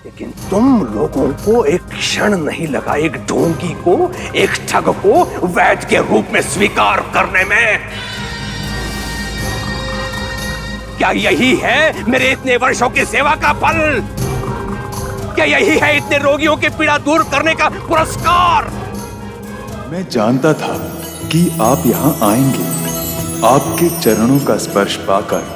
लेकिन तुम लोगों को एक क्षण नहीं लगा एक ढोंगी को, एक ठग को वैद्य के रूप में स्वीकार करने में। क्या यही है मेरे इतने वर्षों की सेवा का फल? क्या यही है इतने रोगियों की पीड़ा दूर करने का पुरस्कार? मैं जानता था कि आप यहाँ आएंगे। आपके चरणों का स्पर्श पाकर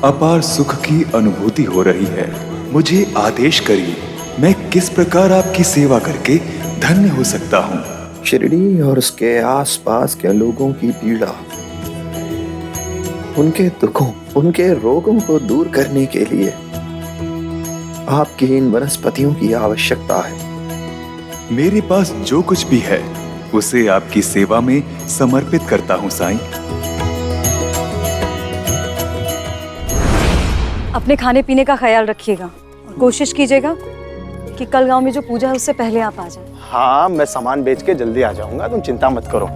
अपार सुख की अनुभूति हो रही है। मुझे आदेश करिए, मैं किस प्रकार आपकी सेवा करके धन्य हो सकता हूँ। शिरडी और उसके आसपास के लोगों की पीड़ा, उनके दुखों, उनके रोगों को दूर करने के लिए आपकी इन वनस्पतियों की आवश्यकता है। मेरे पास जो कुछ भी है उसे आपकी सेवा में समर्पित करता हूँ साईं। अपने खाने पीने का ख्याल रखिएगा और कोशिश कीजिएगा कि कल गांव में जो पूजा है उससे पहले आप आ जाएं। हाँ, मैं सामान बेच के जल्दी आ जाऊंगा, तुम चिंता मत करो।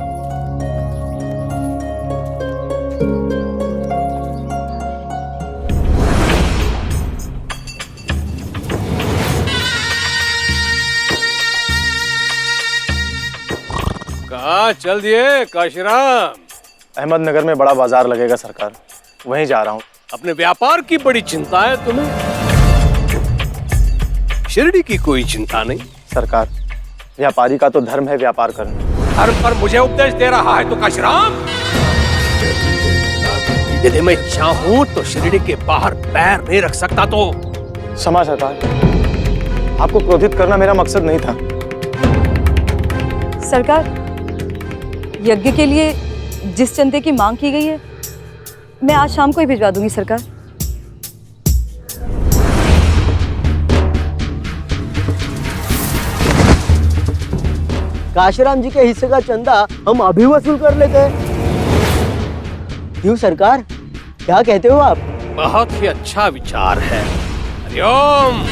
कहाँ चल दिए काशीराम? अहमदनगर में बड़ा बाजार लगेगा सरकार, वहीं जा रहा हूँ। अपने व्यापार की बड़ी चिंता है तुम्हें, शिरडी की कोई चिंता नहीं। सरकार, व्यापारी का तो धर्म है व्यापार करना। धर्म पर मुझे उपदेश दे रहा है तो काशीराम? यदि मैं चाहूं तो शिरडी के बाहर पैर नहीं रख सकता तो। क्षमा सरकार, आपको क्रोधित करना मेरा मकसद नहीं था। सरकार, यज्ञ के लिए जिस चंदे की मांग की गई है मैं आज शाम को ही भिजवा दूंगी सरकार। काशीराम जी के हिस्से का चंदा हम अभी वसूल कर लेते हैं। क्यों सरकार, क्या कहते हो आप? बहुत ही अच्छा विचार है। हरिओम।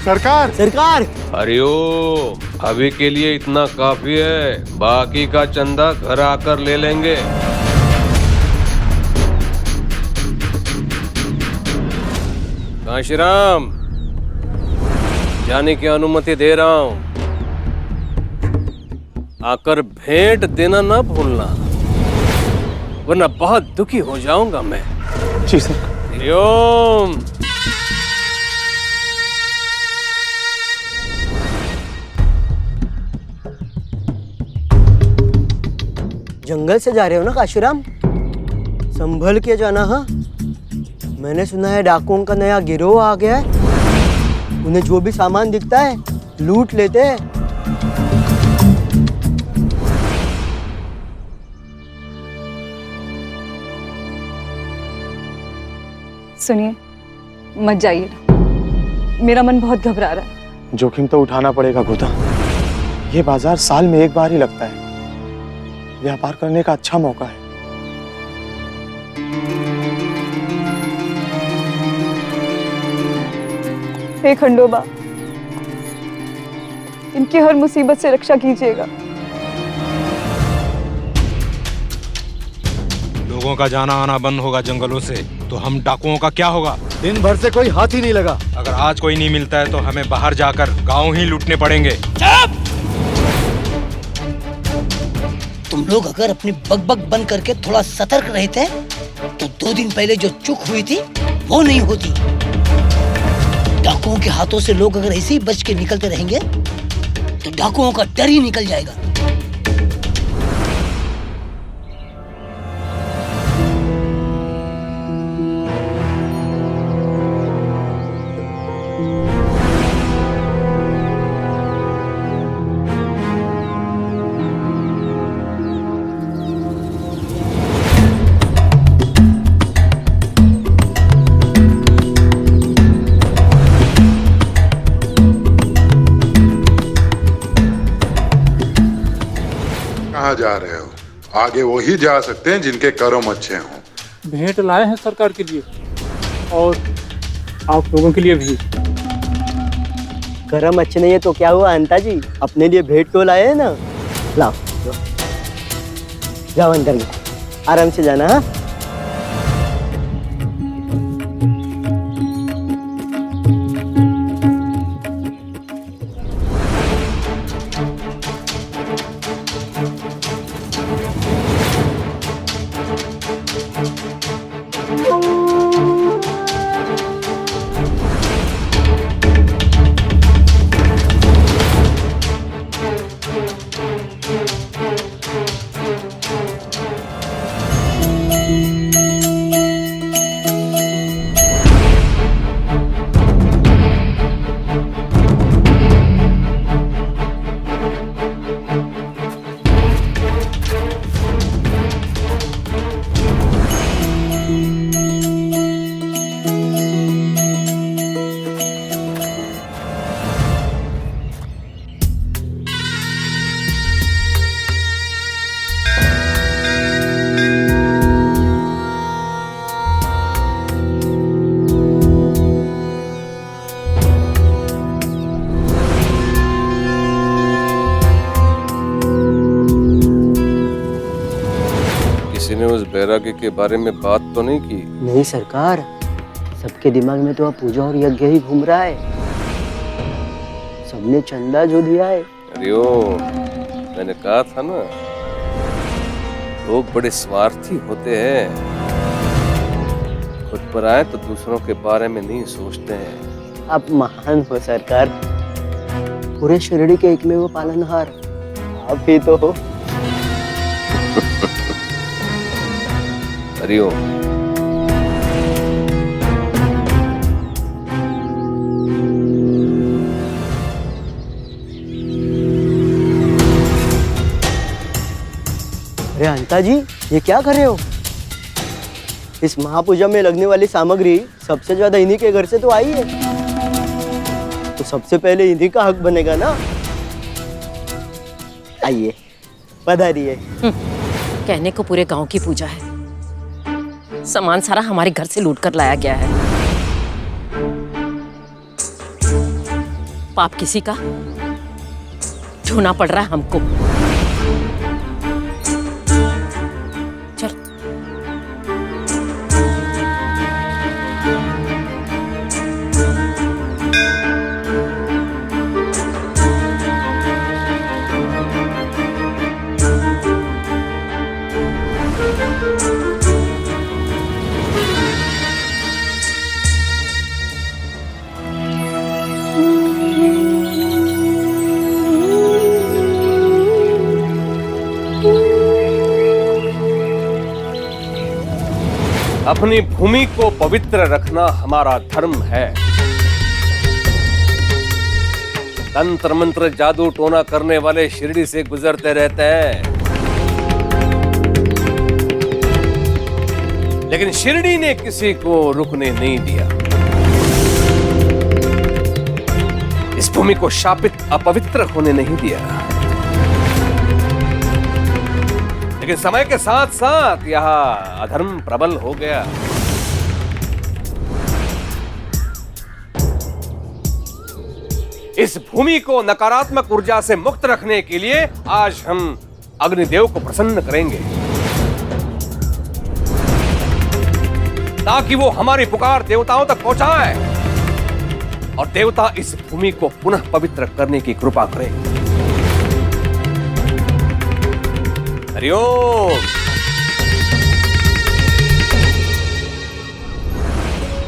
सरकार, सरकार, हरिओम। अभी के लिए इतना काफी है, बाकी का चंदा घर आकर ले लेंगे। काशीराम, जाने की अनुमति दे रहा हूं। आकर भेंट देना ना भूलना, वरना बहुत दुखी हो जाऊंगा मैं। जी सर। हरिओम। जंगल से जा रहे हो ना काशीराम? संभल के जाना। हाँ, मैंने सुना है डाकुओं का नया गिरोह आ गया है। उन्हें जो भी सामान दिखता है लूट लेते हैं। सुनिए, मत जाइए, मेरा मन बहुत घबरा रहा है। जोखिम तो उठाना पड़ेगा गोदा। ये बाजार साल में एक बार ही लगता है, व्यापार करने का अच्छा मौका है। हे खंडोबा, इनकी हर मुसीबत से रक्षा कीजिएगा। लोगों का जाना आना बंद होगा जंगलों से, तो हम डाकुओं का क्या होगा? दिन भर से कोई हाथ ही नहीं लगा। अगर आज कोई नहीं मिलता है तो हमें बाहर जाकर गांव ही लूटने पड़ेंगे। तुम लोग अगर अपनी बकबक बंद करके थोड़ा सतर्क रहते तो 2 दिन पहले जो चूक हुई थी वो नहीं होती। डाकुओं के हाथों से लोग अगर ऐसे ही बच के निकलते रहेंगे तो डाकुओं का डर ही निकल जाएगा। कहाँ जा रहे हो? आगे वो ही जा सकते हैं जिनके कर्म अच्छे हों। भेंट लाए हैं सरकार के लिए और आप लोगों के लिए भी। कर्म अच्छे नहीं है तो क्या हुआ अंता जी, अपने लिए भेंट तो लाए हैं ना। लाओ जाओ अंदर में, आराम से जाना। हाँ, बैरागी के बारे में बात तो नहीं की? नहीं सरकार, सबके दिमाग में तो अब पूजा और यज्ञ ही घूम रहा है। सबने चंदा जो दिया है। अरे ओ, मैंने कहा था ना, लोग बड़े स्वार्थी होते हैं। खुद पर आए तो दूसरों के बारे में नहीं सोचते हैं। आप महान हो सरकार, पूरे शिरडी के एकमेव पालनहार आप ही तो हो। हरिओम। अरे अंता जी, ये क्या कर रहे हो? इस महापूजा में लगने वाली सामग्री सबसे ज्यादा इन्हीं के घर से तो आई है, तो सबसे पहले इन्हीं का हक बनेगा ना। आइए, पधारिए। कहने को पूरे गांव की पूजा है, सामान सारा हमारे घर से लूट कर लाया गया है। पाप किसी का ढूंढना पड़ रहा है हमको। चल। अपनी भूमि को पवित्र रखना हमारा धर्म है। तंत्र मंत्र जादू टोना करने वाले शिरडी से गुजरते रहते हैं, लेकिन शिरडी ने किसी को रुकने नहीं दिया। इस भूमि को शापित अपवित्र होने नहीं दिया। लेकिन समय के साथ साथ यहाँ अधर्म प्रबल हो गया। इस भूमि को नकारात्मक ऊर्जा से मुक्त रखने के लिए आज हम अग्निदेव को प्रसन्न करेंगे, ताकि वो हमारी पुकार देवताओं तक पहुंचाए और देवता इस भूमि को पुनः पवित्र करने की कृपा करें। हरिओम।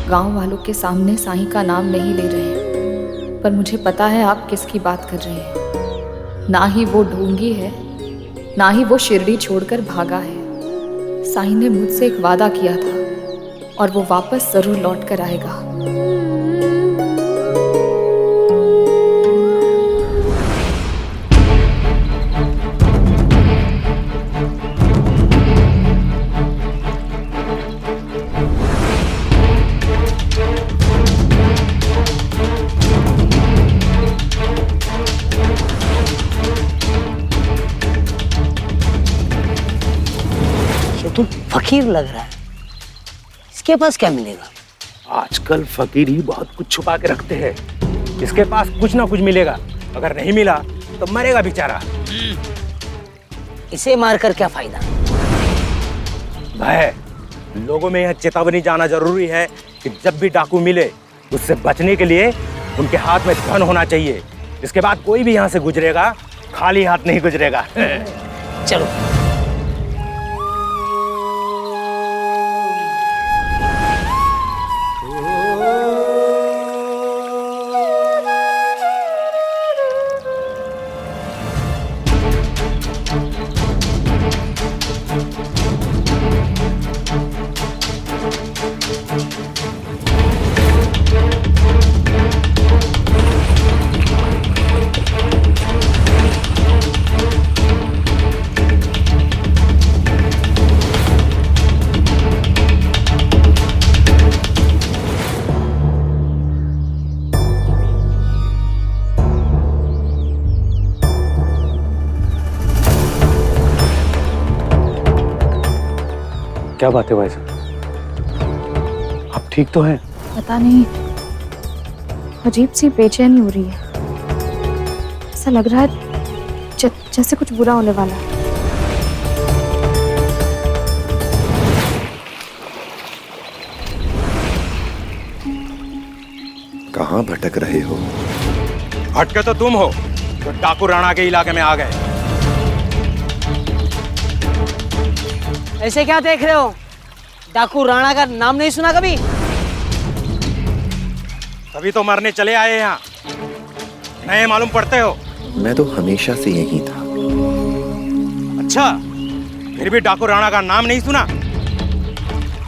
गांव वालों के सामने साईं का नाम नहीं ले रहे हैं, पर मुझे पता है आप किसकी बात कर रहे हैं। ना ही वो ढोंगी है, ना ही वो शिरडी छोड़कर भागा है। साईं ने मुझसे एक वादा किया था और वो वापस जरूर लौट कर आएगा। तुम फकीर लग रहा है, इसके पास क्या मिलेगा? आजकल फकीर ही बहुत कुछ छुपा के रखते हैं। इसके पास कुछ ना कुछ मिलेगा, अगर नहीं मिला तो मरेगा बेचारा। इसे मारकर क्या फायदा? भाई, लोगों में यह चेतावनी जाना जरूरी है कि जब भी डाकू मिले उससे बचने के लिए उनके हाथ में धन होना चाहिए। इसके बाद कोई भी यहाँ से गुजरेगा खाली हाथ नहीं गुजरेगा। चलो। क्या बात है भाई साहब, आप ठीक तो हैं? पता नहीं, अजीब सी बेचैनी हो रही है। ऐसा लग रहा है जैसे कुछ बुरा होने वाला है। कहाँ भटक रहे हो? भटके तो तुम हो, तो डाकू राणा के इलाके में आ गए। ऐसे क्या देख रहे हो? डाकू राणा का नाम नहीं सुना कभी? तभी तो मरने चले आए यहाँ, नए मालूम पड़ते हो। मैं तो हमेशा से यही था। अच्छा, फिर भी डाकू राणा का नाम नहीं सुना?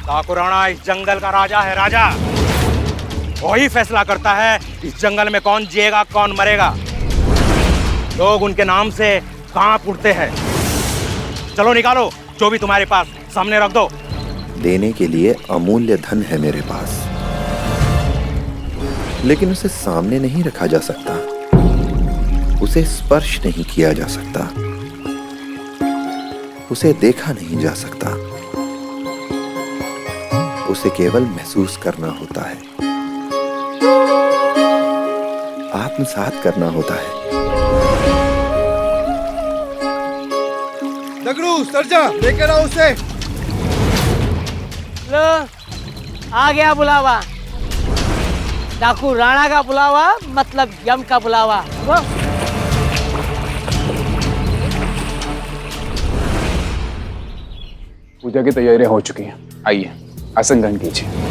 डाकू राणा इस जंगल का राजा है, राजा। वही फैसला करता है इस जंगल में कौन जिएगा कौन मरेगा। लोग उनके नाम से कांप उठते हैं। चलो निकालो जो भी तुम्हारे पास, सामने रख दो। देने के लिए अमूल्य धन है मेरे पास, लेकिन उसे सामने नहीं रखा जा सकता, उसे स्पर्श नहीं किया जा सकता, उसे देखा नहीं जा सकता, उसे केवल महसूस करना होता है, आत्मसात करना होता है। नगरू, सरजा, लेकर आओ उसे। लो, आ गया बुलावा। डाकू राणा का बुलावा मतलब यम का बुलावा। वो पूजा की तैयारियां हो चुकी हैं, आइए आसन ग्रहण कीजिए।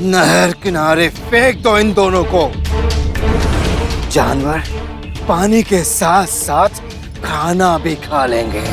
नहर किनारे फेंक दो इन दोनों को। जानवर पानी के साथ साथ खाना भी खा लेंगे।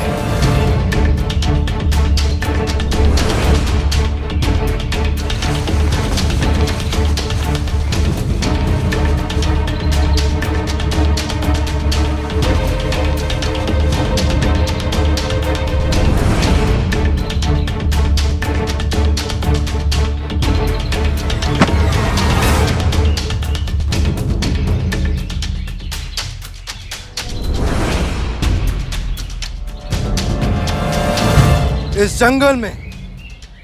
इस जंगल में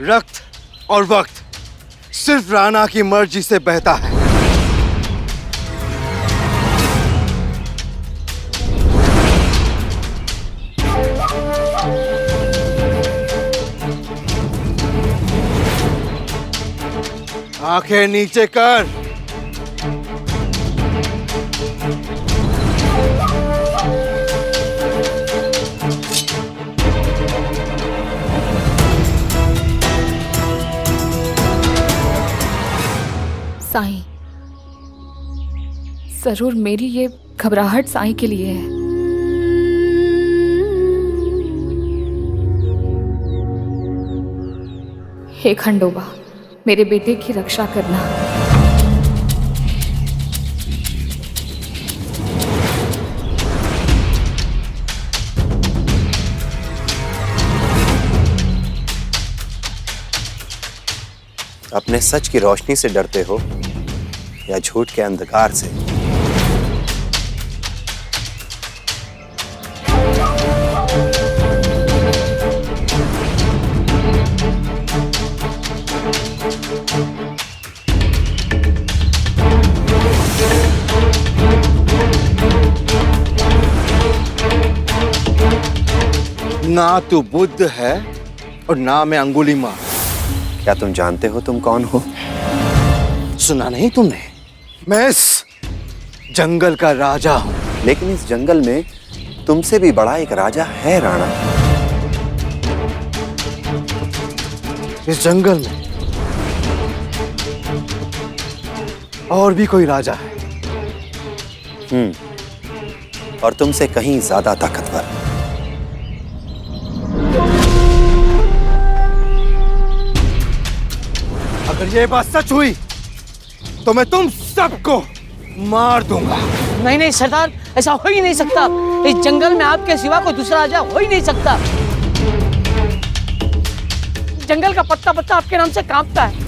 रक्त और वक्त सिर्फ राणा की मर्जी से बहता है। आंखें नीचे कर। साईं, जरूर मेरी ये घबराहट साईं के लिए है। हे खंडोबा, मेरे बेटे की रक्षा करना। अपने सच की रोशनी से डरते हो या झूठ के अंधकार से? ना तू बुद्ध है और ना मैं अंगुलीमाल। क्या तुम जानते हो तुम कौन हो? सुना नहीं तुमने? मैं इस जंगल का राजा हूं। लेकिन इस जंगल में तुमसे भी बड़ा एक राजा है राणा। इस जंगल में और भी कोई राजा है। और तुमसे कहीं ज्यादा ताकतवर। अगर ये बात सच हुई तो मैं तुम सबको मार दूंगा। नहीं नहीं सरदार, ऐसा हो ही नहीं सकता। इस जंगल में आपके सिवा कोई दूसरा राजा हो ही नहीं सकता। जंगल का पत्ता पत्ता आपके नाम से कांपता है।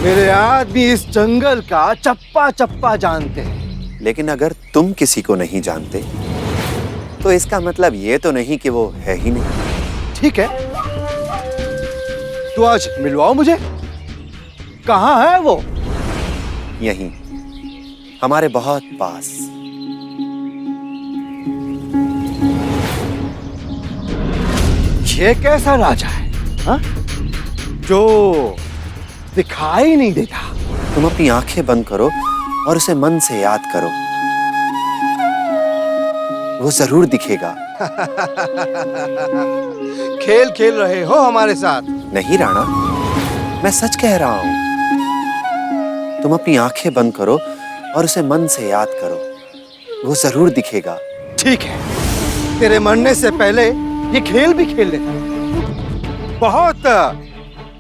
मेरे आदमी इस जंगल का चप्पा चप्पा जानते हैं। लेकिन अगर तुम किसी को नहीं जानते तो इसका मतलब ये तो नहीं कि वो है ही नहीं। ठीक है, तो आज मिलवाओ मुझे। कहाँ है वो? यहीं, हमारे बहुत पास। ये कैसा राजा है हा? जो दिखाई नहीं देता। तुम अपनी आंखें बंद करो और उसे मन से याद करो, वो जरूर दिखेगा। खेल खेल रहे हो हमारे साथ? नहीं राणा, मैं सच कह रहा हूं। तुम अपनी आंखें बंद करो और उसे मन से याद करो, वो जरूर दिखेगा। ठीक है, तेरे मरने से पहले ये खेल भी खेल लेते, बहुत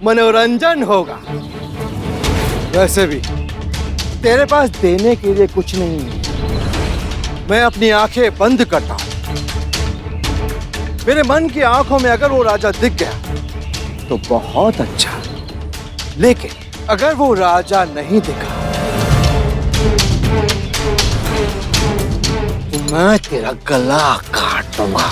मनोरंजन होगा। वैसे भी तेरे पास देने के लिए कुछ नहीं है। मैं अपनी आंखें बंद करता हूं। मेरे मन की आंखों में अगर वो राजा दिख गया तो बहुत अच्छा, लेकिन अगर वो राजा नहीं दिखा तो मैं तेरा गला काट दूंगा।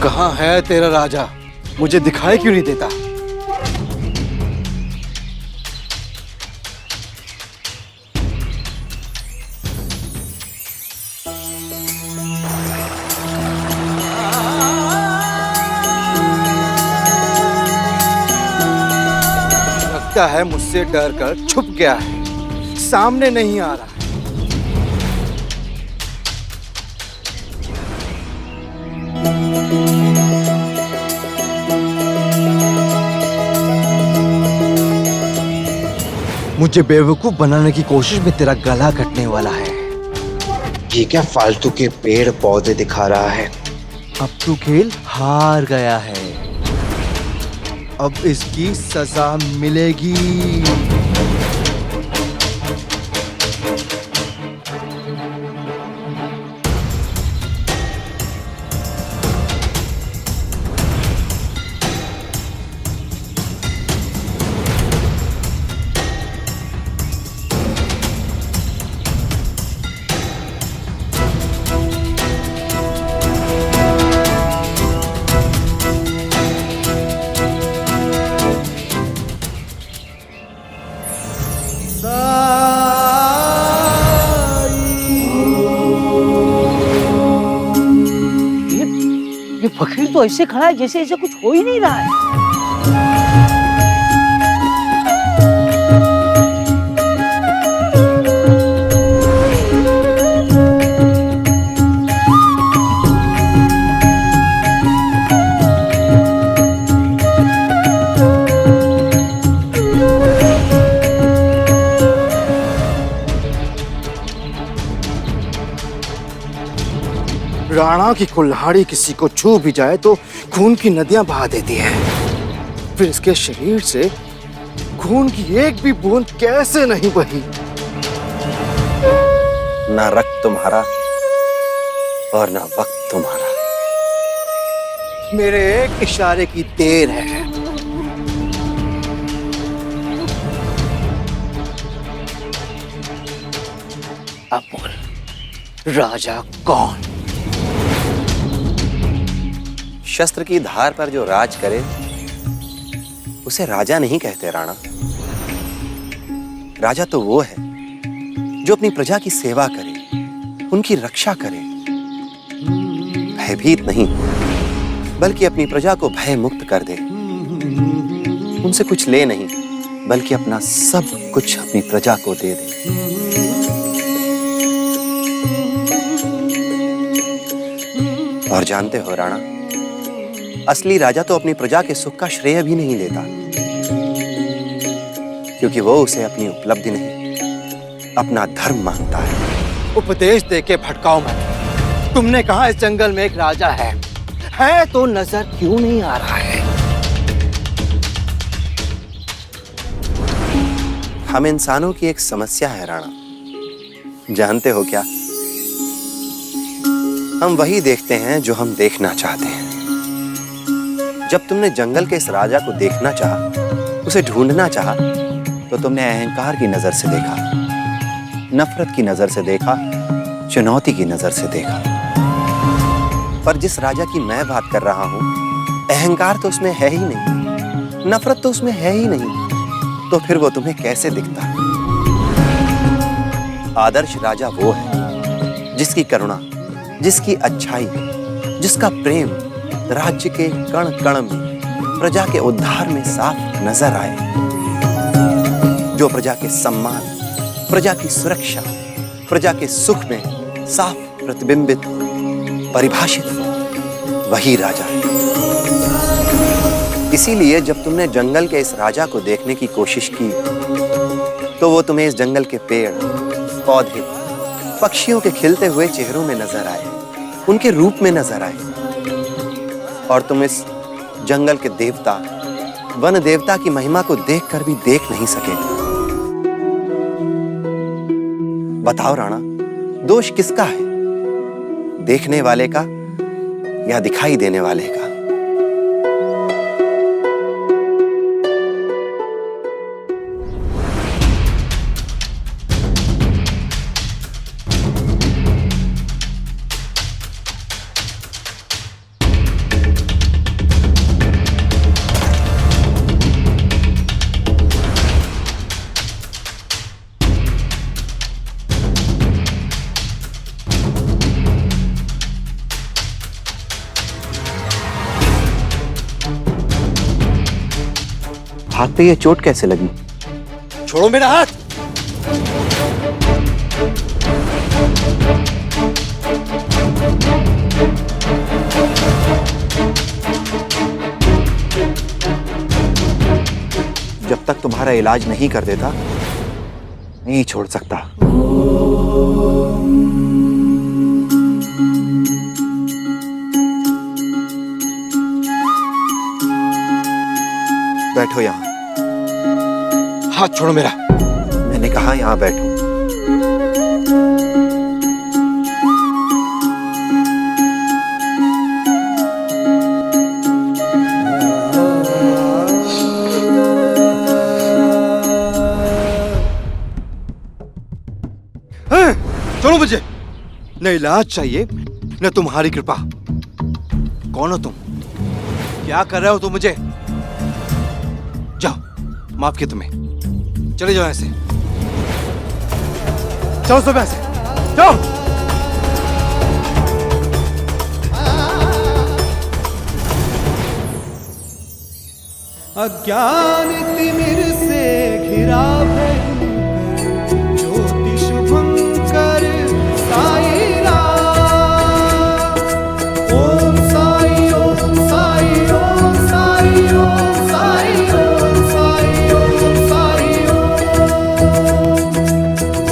कहाँ है तेरा राजा? मुझे दिखाई क्यों नहीं देता? लगता है मुझसे डर कर छुप गया है, सामने नहीं आ रहा है। मुझे बेवकूफ बनाने की कोशिश में तेरा गला कटने वाला है। ये क्या फालतू के पेड़ पौधे दिखा रहा है? अब तू खेल हार गया है, अब इसकी सजा मिलेगी। ये फकीर तो ऐसे खड़ा है जैसे ऐसे कुछ हो ही नहीं रहा है। राणा की कुल्हाड़ी किसी को छू भी जाए तो खून की नदियां बहा देती है। फिर इसके शरीर से खून की एक भी बूंद कैसे नहीं बही? ना रक्त तुम्हारा और ना वक्त तुम्हारा। मेरे एक इशारे की देर है। अब बोल, राजा कौन? शस्त्र की धार पर जो राज करे उसे राजा नहीं कहते राणा। राजा तो वो है जो अपनी प्रजा की सेवा करे, उनकी रक्षा करे, भयभीत नहीं बल्कि अपनी प्रजा को भय मुक्त कर दे। उनसे कुछ ले नहीं बल्कि अपना सब कुछ अपनी प्रजा को दे दे। और जानते हो राणा, असली राजा तो अपनी प्रजा के सुख का श्रेय भी नहीं लेता, क्योंकि वो उसे अपनी उपलब्धि नहीं अपना धर्म मानता है। उपदेश देके भटकाओ मत। तुमने कहा इस जंगल में एक राजा है तो नजर क्यों नहीं आ रहा है? हम इंसानों की एक समस्या है राणा, जानते हो क्या? हम वही देखते हैं जो हम देखना चाहते हैं। जब तुमने जंगल के इस राजा को देखना चाहा, उसे ढूंढना चाहा, तो तुमने अहंकार की नजर से देखा, नफरत की नजर से देखा, चुनौती की नजर से देखा। पर जिस राजा की मैं बात कर रहा हूं, अहंकार तो उसमें है ही नहीं, नफरत तो उसमें है ही नहीं, तो फिर वो तुम्हें कैसे दिखता? आदर्श राजा वो है जिसकी करुणा, जिसकी अच्छाई, जिसका प्रेम राज्य के कण कण में, प्रजा के उद्धार में साफ नजर आए, जो प्रजा के सम्मान, प्रजा की सुरक्षा, प्रजा के सुख में साफ प्रतिबिंबित, परिभाषित, वही राजा है। इसीलिए जब तुमने जंगल के इस राजा को देखने की कोशिश की, तो वो तुम्हें इस जंगल के पेड़, पौधे, पक्षियों के खिलते हुए चेहरों में नजर आए, उनके रूप में नजर आए। और तुम इस जंगल के देवता, वन देवता की महिमा को देखकर भी देख नहीं सके। बताओ राणा, दोष किसका है? देखने वाले का या दिखाई देने वाले का? हाथ पे ये चोट कैसे लगी? छोड़ो मेरा हाथ। जब तक तुम्हारा इलाज नहीं कर देता, नहीं छोड़ सकता। बैठो यहां। हाथ छोड़ो मेरा। मैंने कहा यहां बैठो। छोड़ो मुझे। न इलाज चाहिए न तुम्हारी कृपा। कौन हो तुम? क्या कर रहे हो तुम मुझे? जाओ, माफ किया तुम्हें। चले जाओ ऐसे। चलो सब ऐसे जाओ। अज्ञान तिमिर से घिरा भयंकर ज्योति शुभंकर साई राम। ओम साई ओम साई ओम साई ओम साई ओम साई ओम साई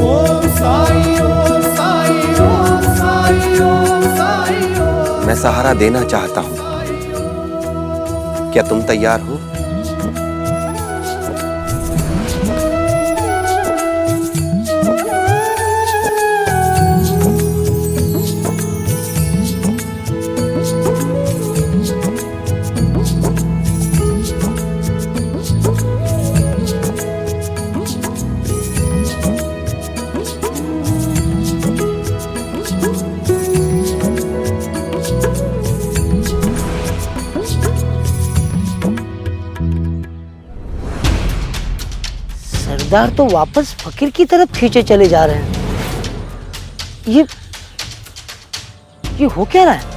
ओम साई ओम साई ओम साई ओम साई। मैं सहारा देना चाहता हूं, क्या तुम तैयार हो? किरदार तो वापस फकीर की तरफ खींचे चले जा रहे हैं। ये हो क्या रहा है?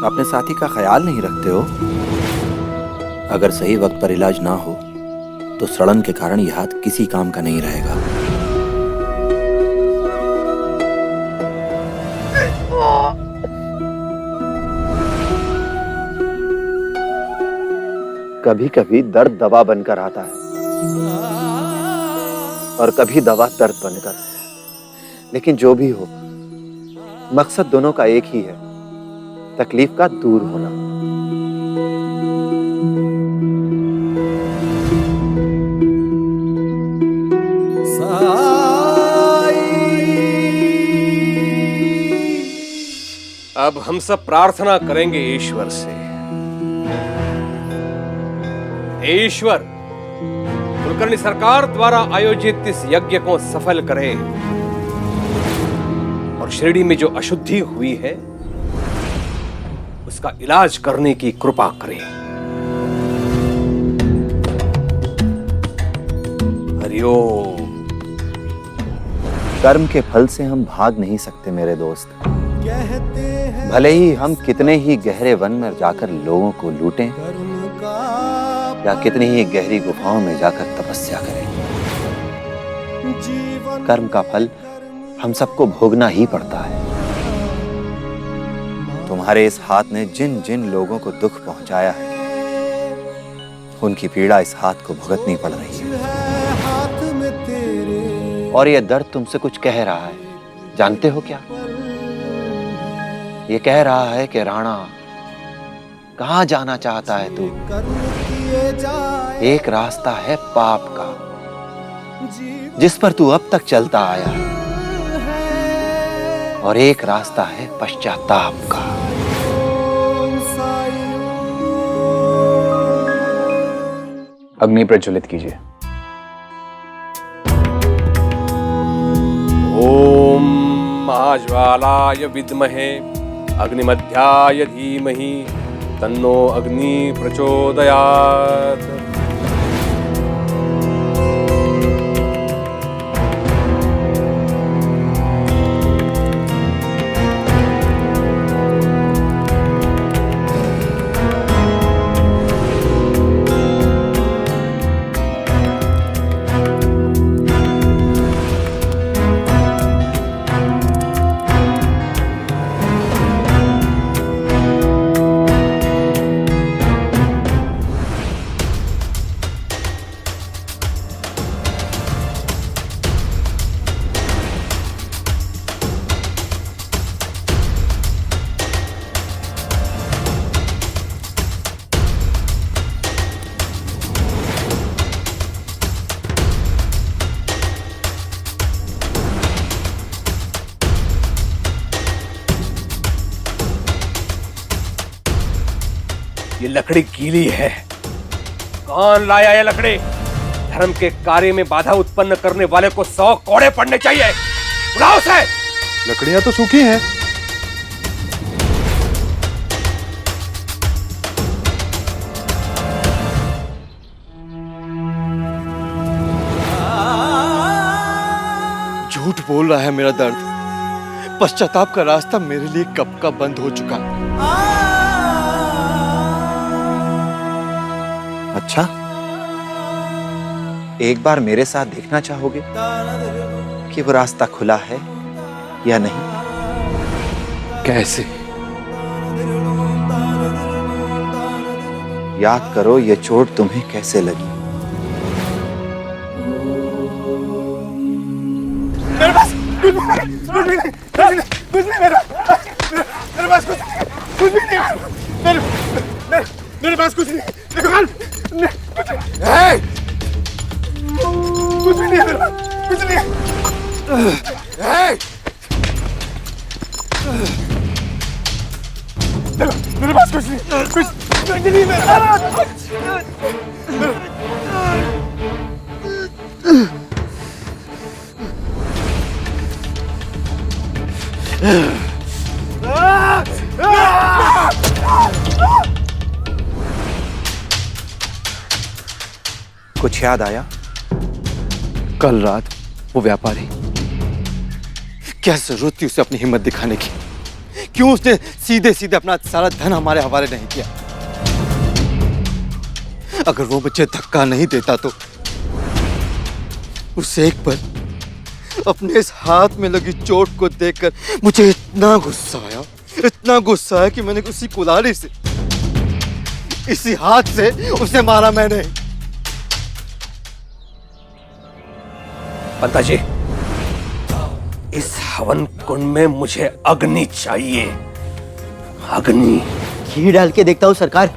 अपने साथी का ख्याल नहीं रखते हो। अगर सही वक्त पर इलाज ना हो तो सड़न के कारण यह हाथ किसी काम का नहीं रहेगा। कभी कभी दर्द दवा बनकर आता है और कभी दवा दर्द बनकर। लेकिन जो भी हो, मकसद दोनों का एक ही है, तकलीफ का दूर होना। अब हम सब प्रार्थना करेंगे ईश्वर से। हे ईश्वर, कुलकर्णी सरकार द्वारा आयोजित इस यज्ञ को सफल करे और शिरडी में जो अशुद्धि हुई है उसका इलाज करने की कृपा करें। हरिओम। कर्म के फल से हम भाग नहीं सकते मेरे दोस्त। भले ही हम कितने ही गहरे वन में जाकर लोगों को लूटें या कितनी ही गहरी गुफाओं में जाकर तपस्या करें, कर्म का फल हम सबको भोगना ही पड़ता है। तुम्हारे इस हाथ ने जिन जिन लोगों को दुख पहुंचाया है, उनकी पीड़ा इस हाथ को भुगतनी पड़ रही है। और यह दर्द तुमसे कुछ कह रहा है, जानते हो क्या? ये कह रहा है कि राणा, कहां जाना चाहता है तू? एक रास्ता है पाप का, जिस पर तू अब तक चलता आया है, और एक रास्ता है पश्चाताप का। अग्नि प्रज्वलित कीजिए। ओम महाज्वालाय विद्महे अग्निमध्याय धीमहि तन्नो अग्नि प्रचोदयात्। ये लकड़ी गीली है। कौन लाया ये लकड़ी? धर्म के कार्य में बाधा उत्पन्न करने वाले को 100 कोड़े पड़ने चाहिए। बुलाओ उसे। लकड़ियां तो सूखी हैं। झूठ बोल रहा है मेरा दर्द। पश्चाताप का रास्ता मेरे लिए कब का बंद हो चुका। अच्छा, एक बार मेरे साथ देखना चाहोगे कि वो रास्ता खुला है या नहीं? कैसे? याद करो ये चोट तुम्हें कैसे लगी। मेरे पास कुछ नहीं, मेरे पास कुछ कुछ भी नहीं मेरे पास कुछ नहीं विकाल कुछ भी नहीं है मेरे पास कुछ नहीं मेरे पास कुछ नहीं मेरे कुछ याद आया? कल रात वो व्यापारी, क्या जरूरत थी उसे अपनी हिम्मत दिखाने की? क्यों उसने सीधे सीधे अपना सारा धन हमारे हवाले नहीं किया? अगर वो मुझे धक्का नहीं देता तो उस एक पर अपने इस हाथ में लगी चोट को देखकर मुझे इतना गुस्सा आया कि मैंने उसी कुल्हाड़ी से, इसी हाथ से उसे मारा मैंने। पंता जी, इस हवन कुंड में मुझे अग्नि चाहिए, अग्नि। घी डाल के देखता हूँ सरकार।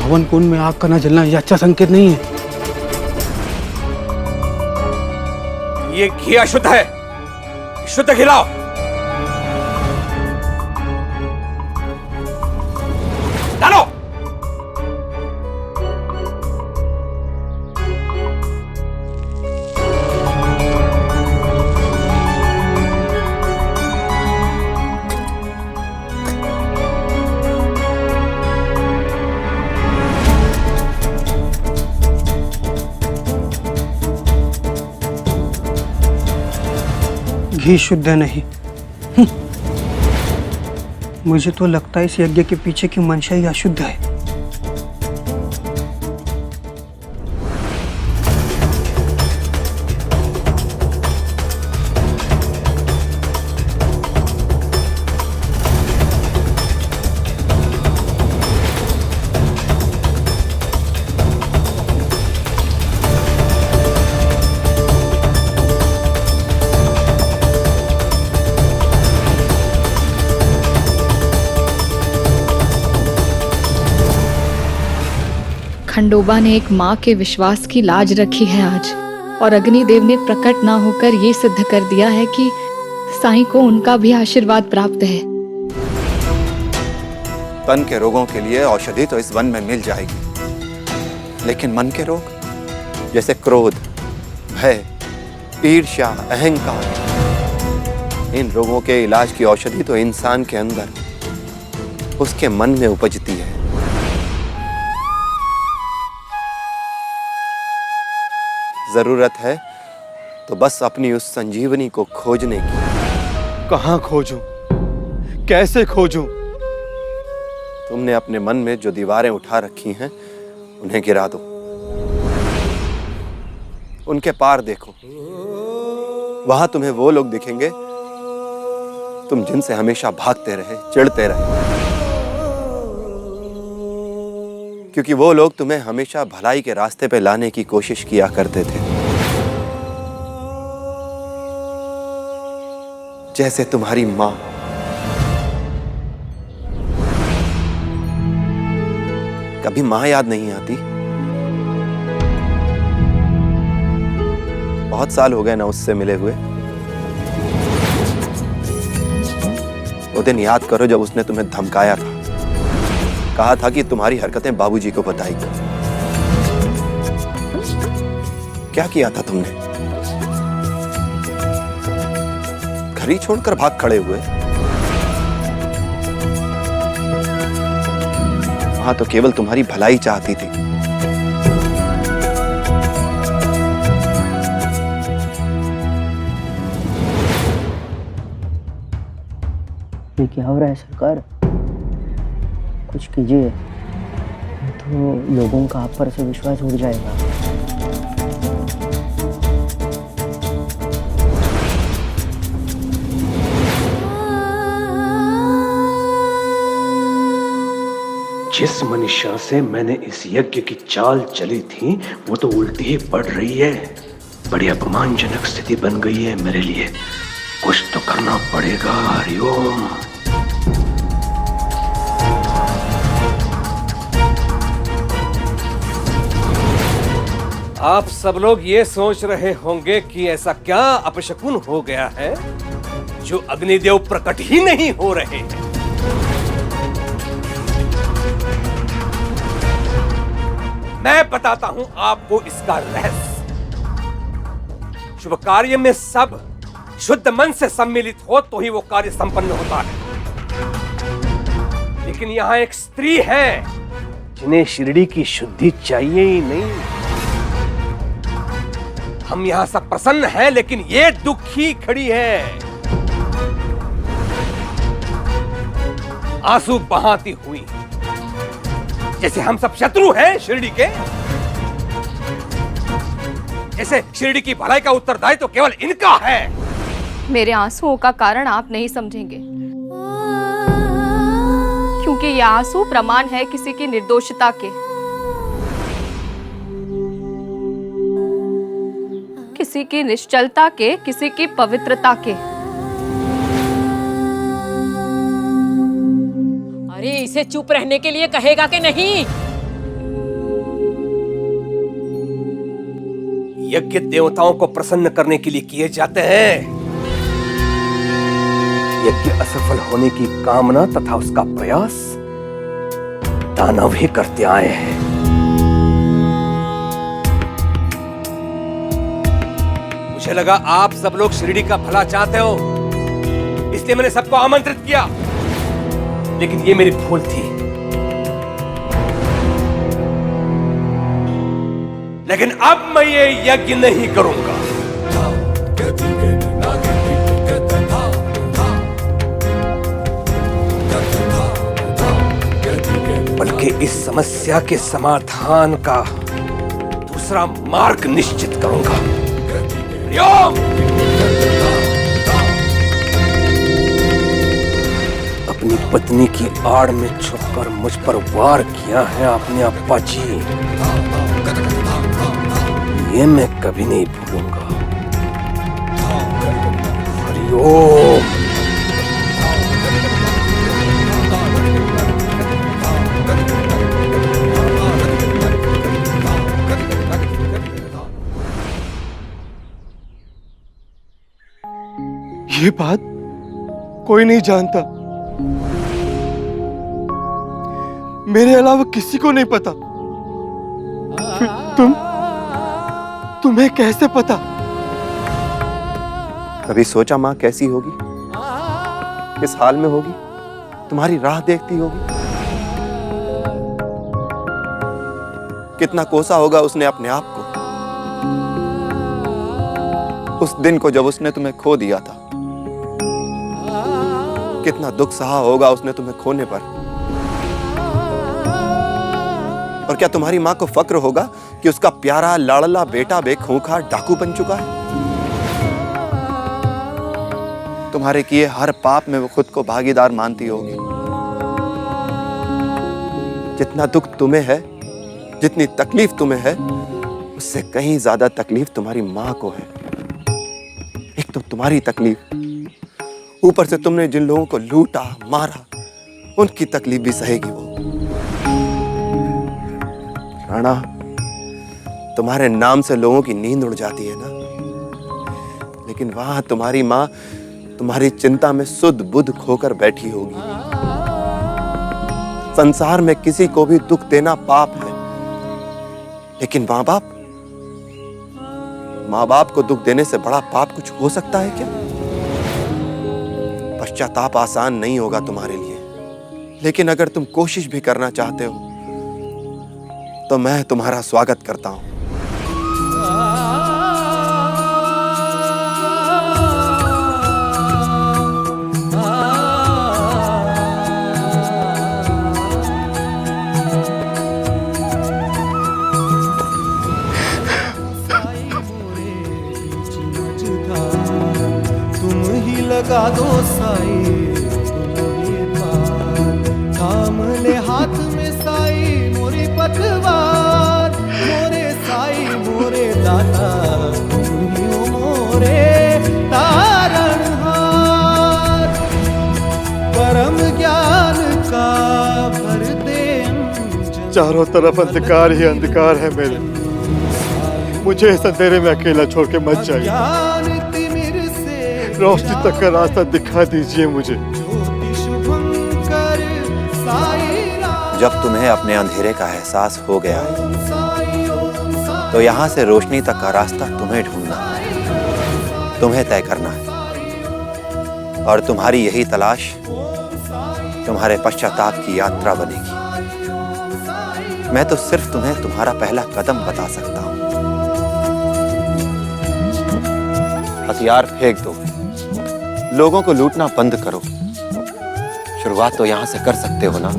हवन कुंड में आग का न जलना यह अच्छा संकेत नहीं है। ये घी अशुद्ध है, शुद्ध खिलाओ। डालो। घी शुद्ध नहीं। मुझे तो लगता है इस यज्ञ के पीछे की मंशा ही अशुद्ध है। खंडोबा ने एक माँ के विश्वास की लाज रखी है आज, और अग्निदेव ने प्रकट ना होकर ये सिद्ध कर दिया है कि साईं को उनका भी आशीर्वाद प्राप्त है। तन के रोगों के लिए औषधि तो इस वन में मिल जाएगी, लेकिन मन के रोग जैसे क्रोध, भय, ईर्ष्या, अहंकार, इन रोगों के इलाज की औषधि तो इंसान के अंदर, उसके मन में उपजती है। जरूरत है तो बस अपनी उस संजीवनी को खोजने की। कहाँ खोजूं? कैसे खोजूं? तुमने अपने मन में जो दीवारें उठा रखी हैं, उन्हें गिरा दो। उनके पार देखो, वहां तुम्हें वो लोग दिखेंगे तुम जिनसे हमेशा भागते रहे, चिढ़ते रहे, क्योंकि वो लोग तुम्हें हमेशा भलाई के रास्ते पे लाने की कोशिश किया करते थे। जैसे तुम्हारी माँ। कभी माँ याद नहीं आती? बहुत साल हो गए ना उससे मिले हुए। वो दिन याद करो जब उसने तुम्हें धमकाया था, कहा था कि तुम्हारी हरकतें बाबूजी को बताएगी। क्या किया था तुमने? घर ही छोड़कर भाग खड़े हुए। वहां तो केवल तुम्हारी भलाई चाहती थी। ये क्या हो रहा है सरकार? कुछ कीजिए, तो लोगों का आप पर से विश्वास उड़ जाएगा। जिस मनीषा से मैंने इस यज्ञ की चाल चली थी वो तो उल्टी ही पड़ रही है। बड़ी अपमानजनक स्थिति बन गई है मेरे लिए। कुछ तो करना पड़ेगा। हरिओम। आप सब लोग ये सोच रहे होंगे कि ऐसा क्या अपशकुन हो गया है जो अग्निदेव प्रकट ही नहीं हो रहे हैं। मैं बताता हूं आपको इसका रहस्य। शुभ कार्य में सब शुद्ध मन से सम्मिलित हो तो ही वो कार्य संपन्न होता है। लेकिन यहां एक स्त्री है जिन्हें शिरडी की शुद्धि चाहिए ही नहीं। हम यहां सब प्रसन्न हैं लेकिन ये दुखी खड़ी है, आंसू बहाती हुई, जैसे हम सब शत्रु हैं शिरडी के। जैसे शिरडी की भलाई का उत्तरदायित्व तो केवल इनका है। मेरे आंसुओं का कारण आप नहीं समझेंगे, क्योंकि ये आंसू प्रमाण है किसी की निर्दोषता के, किसी की निश्चलता के, किसी की पवित्रता के। अरे इसे चुप रहने के लिए कहेगा कि नहीं? यज्ञ देवताओं को प्रसन्न करने के लिए किए जाते हैं। यज्ञ असफल होने की कामना तथा उसका प्रयास दानव ही करते आए हैं। मुझे लगा आप सब लोग शिरडी का भला चाहते हो, इसलिए मैंने सबको आमंत्रित किया। लेकिन ये मेरी भूल थी। लेकिन अब मैं ये यज्ञ नहीं करूंगा। बल्कि इस समस्या के समाधान का दूसरा मार्ग निश्चित करूंगा। अपनी पत्नी की आड़ में छुपकर मुझ पर वार किया है आपने अप्पा जी, ये मैं कभी नहीं भूलूंगा। हरिओम। ये बात कोई नहीं जानता, मेरे अलावा किसी को नहीं पता। फिर तुम्हें कैसे पता? कभी सोचा माँ कैसी होगी, किस हाल में होगी, तुम्हारी राह देखती होगी? कितना कोसा होगा उसने अपने आप को उस दिन को जब उसने तुम्हें खो दिया था। कितना दुख सहा होगा उसने तुम्हें खोने पर। और क्या तुम्हारी मां को फक्र होगा कि उसका प्यारा लाडला बेटा बेखूंखार डाकू बन चुका है? तुम्हारे किए हर पाप में वो खुद को भागीदार मानती होगी। जितना दुख तुम्हें है, जितनी तकलीफ तुम्हें है, उससे कहीं ज्यादा तकलीफ तुम्हारी मां को है। एक तो तुम्हारी तकलीफ, ऊपर से तुमने जिन लोगों को लूटा मारा, उनकी तकलीफ भी सहेगी वो। राणा, तुम्हारे नाम से लोगों की नींद उड़ जाती है ना, लेकिन वहां तुम्हारी मां तुम्हारी चिंता में सुध बुध खोकर बैठी होगी। संसार में किसी को भी दुख देना पाप है, लेकिन माँ बाप को दुख देने से बड़ा पाप कुछ हो सकता है क्या? पश्चाताप आसान नहीं होगा तुम्हारे लिए, लेकिन अगर तुम कोशिश भी करना चाहते हो तो मैं तुम्हारा स्वागत करता हूं। लगा दो साई तुम ये पार, थाम ले हाथ में चारों तरफ अंधकार ही अंधकार है मेरे। मुझे इस अंधेरे में अकेला छोड़ के मत जाइए। रोशनी तक का रास्ता दिखा दीजिए मुझे। जब तुम्हें अपने अंधेरे का एहसास हो गया तो यहाँ से रोशनी तक का रास्ता तुम्हें ढूंढना है, तुम्हें तय करना है। और तुम्हारी यही तलाश तुम्हारे पश्चाताप की यात्रा बनेगी। मैं तो सिर्फ तुम्हें तुम्हारा पहला कदम बता सकता हूं। हथियार फेंक दो, लोगों को लूटना बंद करो। शुरुआत तो यहां से कर सकते हो ना।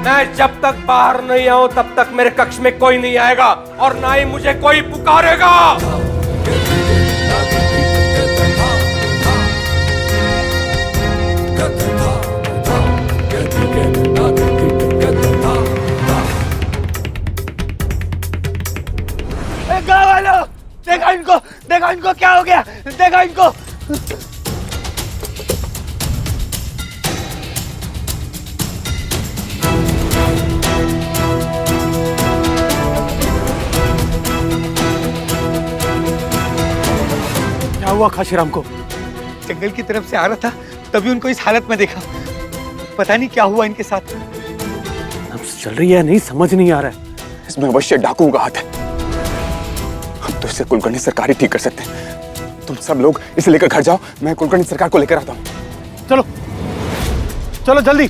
मैं जब तक बाहर नहीं आऊं तब तक मेरे कक्ष में कोई नहीं आएगा और ना ही मुझे कोई पुकारेगा। गाँव वालों, देखो इनको क्या हो गया, देखो इनको। क्या हुआ खाशीराम को? जंगल की तरफ से आ रहा था, तभी उनको इस हालत में देखा। पता नहीं क्या हुआ इनके साथ। अब चल रही है नहीं, समझ नहीं आ रहा है। इसमें अवश्य डाकुओं का हाथ है। हम तो इसे कुलकर्णी सरकार ही ठीक कर सकते हैं। तुम सब लोग इसे लेकर घर जाओ, मैं कुलकर्णी सरकार को लेकर आता हूँ। चलो चलो जल्दी।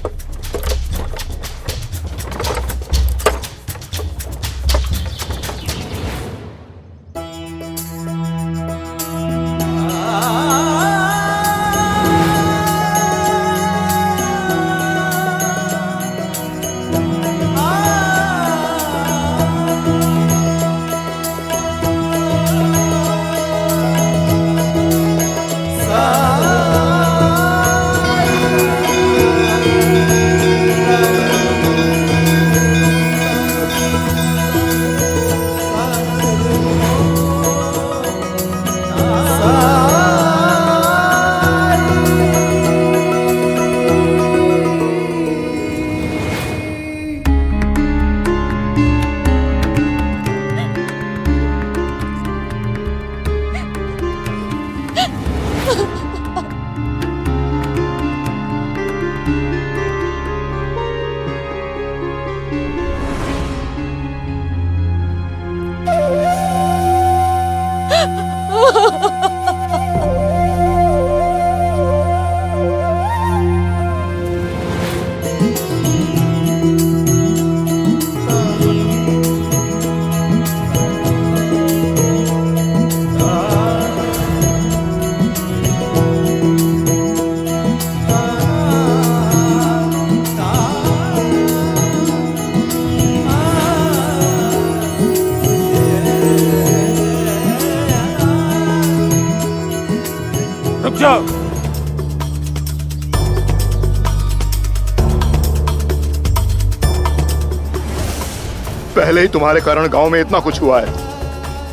पहले ही तुम्हारे कारण गांव में इतना कुछ हुआ है।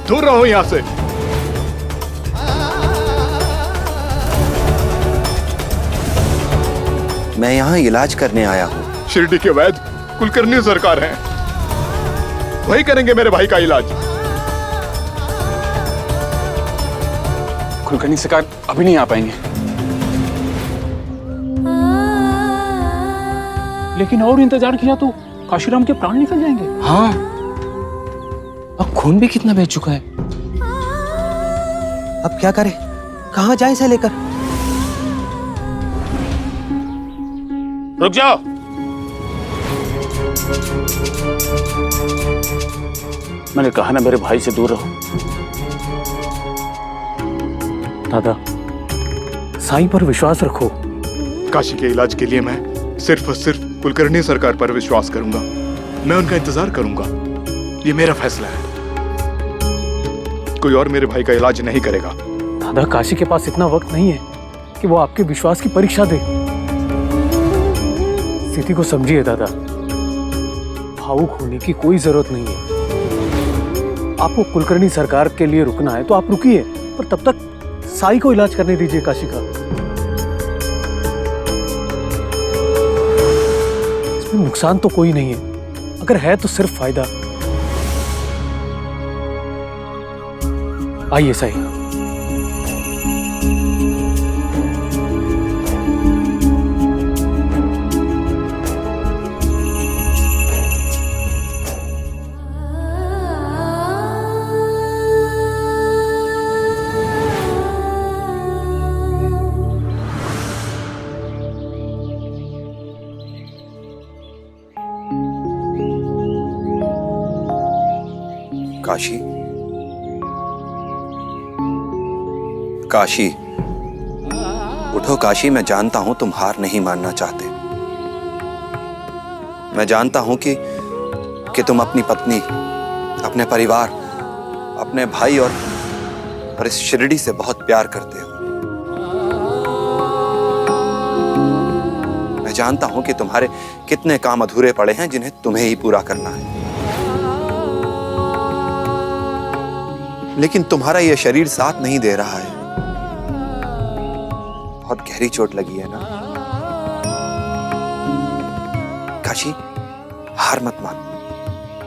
दूर रहो यहां से। मैं यहाँ इलाज करने आया हूँ। शिरडी के वैद्य कुलकर्णी सरकार हैं, वही करेंगे मेरे भाई का इलाज। कुलकर्णी सरकार अभी नहीं आ पाएंगे। लेकिन और इंतजार किया तो काशीराम के प्राण निकल जाएंगे। हाँ, अब खून भी कितना बह चुका है। अब क्या करें? कहाँ जाए इसे लेकर? रुक जाओ। मैंने कहा ना मेरे भाई से दूर रहो। दादा, साईं पर विश्वास रखो। काशी के इलाज के लिए मैं सिर्फ और सिर्फ कुलकर्णी सरकार पर विश्वास करूंगा। मैं उनका इंतजार करूंगा। ये मेरा फैसला है। कोई और मेरे भाई का इलाज नहीं करेगा। दादा, काशी के पास इतना वक्त नहीं है कि वो आपके विश्वास की परीक्षा दे। स्थिति को समझिए दादा, भावुक होने की कोई जरूरत नहीं है। आपको कुलकर्णी सरकार के लिए रुकना है तो आप रुकिए, पर तब तक साई को इलाज करने दीजिए काशी का। इसमें नुकसान तो कोई नहीं है, अगर है तो सिर्फ फायदा। आइए साई। काशी, काशी, उठो काशी। मैं जानता हूं तुम हार नहीं मानना चाहते। मैं जानता हूं कि तुम अपनी पत्नी, अपने परिवार, अपने भाई और इस शिरडी से बहुत प्यार करते हो। मैं जानता हूं कि तुम्हारे कितने काम अधूरे पड़े हैं जिन्हें तुम्हें ही पूरा करना है। लेकिन तुम्हारा यह शरीर साथ नहीं दे रहा है। बहुत गहरी चोट लगी है ना काशी? हार मत मानो,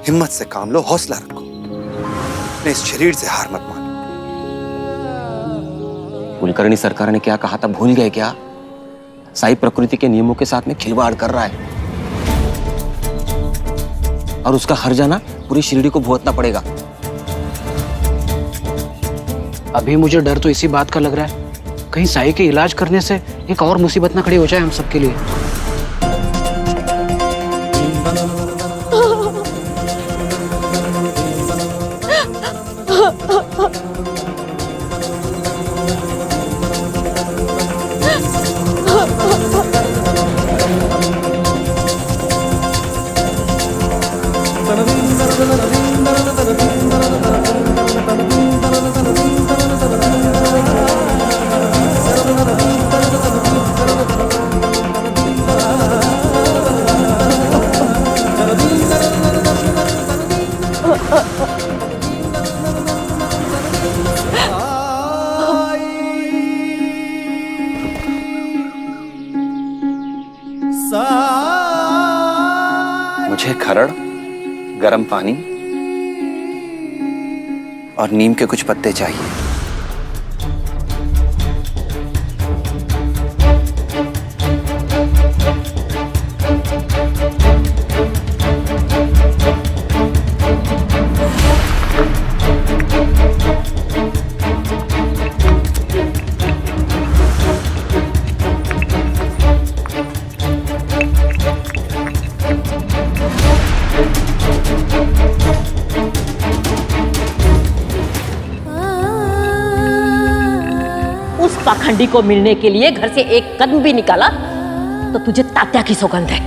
हिम्मत से काम लो, हौसला रखो। अपने इस शरीर से हार मत मानो। कुलकर्णी सरकार ने क्या कहा था भूल गए क्या? साई प्रकृति के नियमों के साथ में खिलवाड़ कर रहा है और उसका हर्जाना पूरी शिरडी को भुगतना पड़ेगा। अभी मुझे डर तो इसी बात का लग रहा है, कहीं साई के इलाज करने से एक और मुसीबत ना खड़ी हो जाए हम सबके लिए। मुझे खरड़, गरम पानी और नीम के कुछ पत्ते चाहिए। पाखंडी को मिलने के लिए घर से एक कदम भी निकाला तो तुझे तात्या की सौगंध है।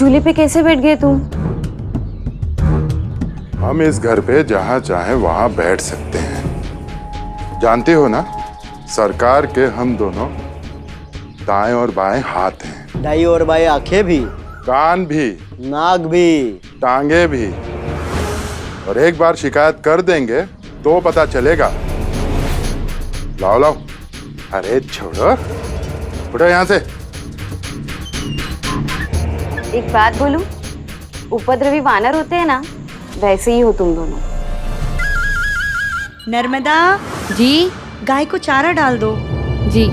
झूले पे कैसे बैठ गए तुम? हम इस घर पे जहाँ चाहे वहाँ बैठ सकते हैं। जानते हो ना, सरकार के हम दोनों दाएं और बाएं हाथ हैं। दाई और बाएं आंखें भी, कान भी, नाक भी, टांगे भी। और एक बार शिकायत कर देंगे तो पता चलेगा। लाओ लाओ, अरे छोड़ो, उठो यहाँ से। एक बात बोलूं, उपद्रवी वानर होते हैं ना, वैसे ही हो तुम दोनों। नर्मदा जी। गाय को चारा डाल दो। जी।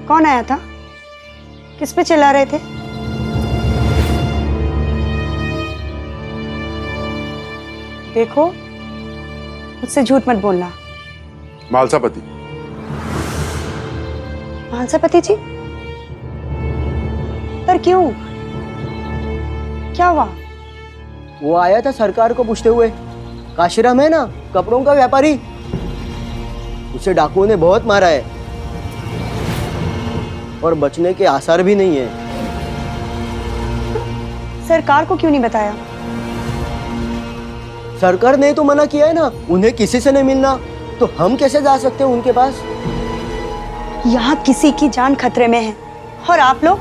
कौन आया था? किस पे चिल्ला रहे थे? देखो, मुझसे झूठ मत बोलना। मालसापति। मालसापति जी? पर क्यों? क्या हुआ? वो आया था सरकार को पूछते हुए। काशीराम है ना, कपड़ों का व्यापारी, उसे डाकुओं ने बहुत मारा है और बचने के आसार भी नहीं है। सरकार को क्यों नहीं बताया? सरकार ने तो मना किया है ना, उन्हें किसी से नहीं मिलना, तो हम कैसे जा सकते हैं उनके पास? यहाँ किसी की जान खतरे में है और आप लोग?